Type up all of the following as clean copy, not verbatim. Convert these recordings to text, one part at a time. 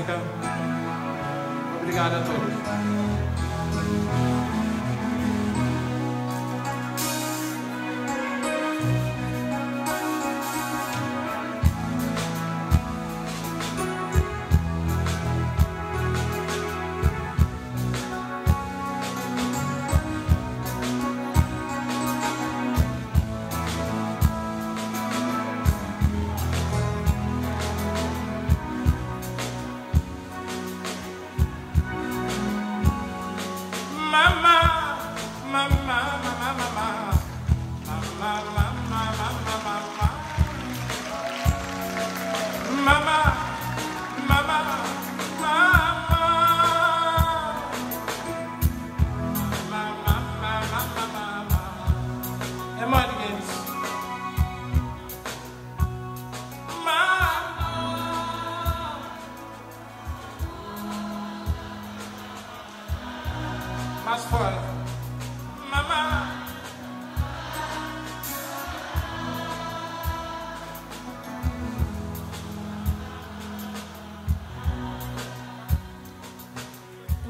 Mônica. Obrigado a todos. Mais forte. Mamá.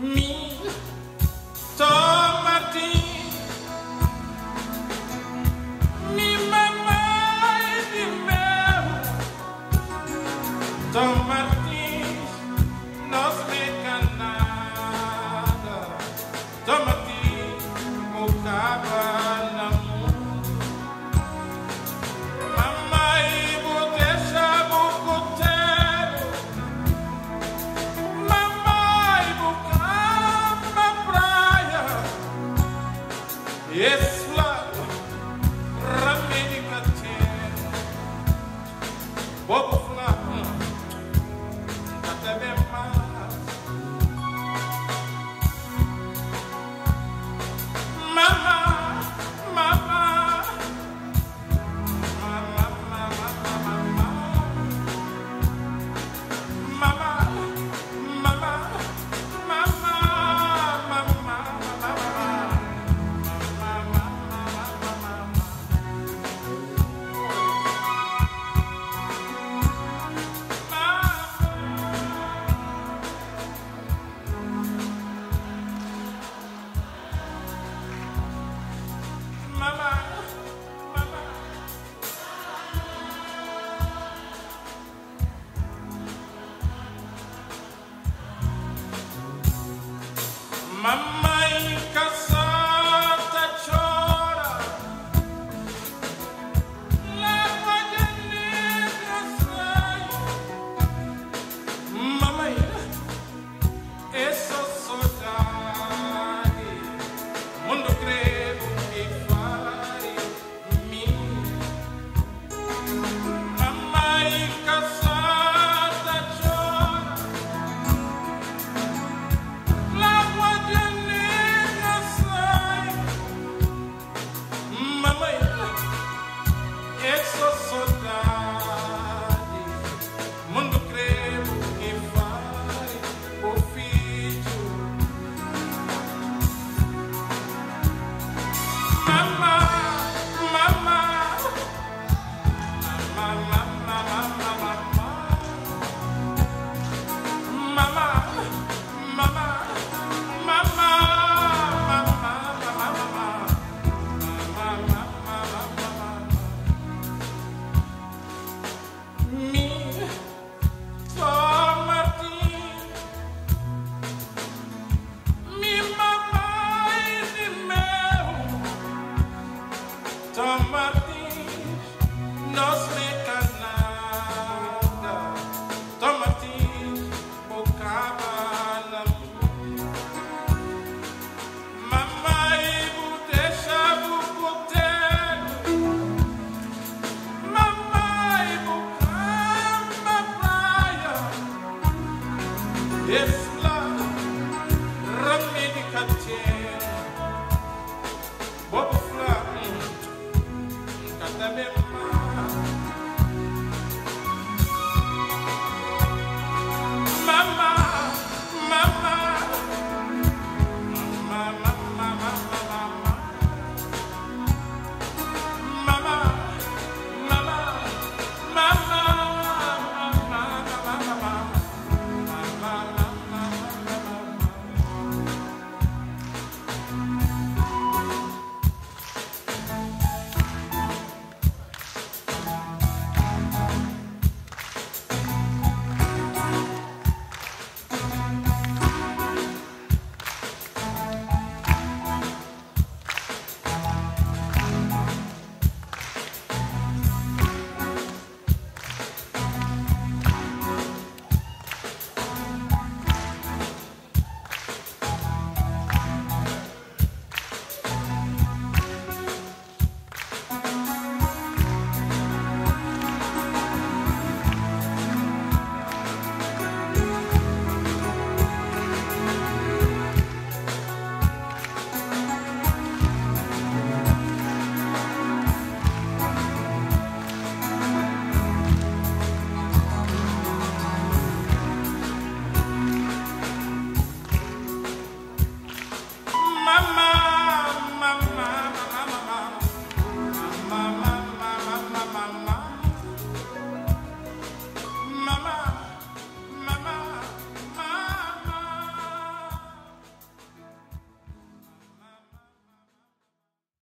Mi tomate. Mi mamá de mel. Tomate. Nos me canada. Tomate. Mocaba na mundo. Mamãe, vou deixar o coteiro. Mamãe, vou cá na praia. Esse lado, ramérica tem. Vou falar, até bem mais. Mamãe casada chora, leva de negra sai. Mamãe, essa saudade, mundo creio que faz mim. Mamãe casada chora, leva de negra sai. Mamãe, essa saudade, mundo creio que faz o filho. Mamá, mamá, mamá, mamá, mamá, mamá, mamá. Me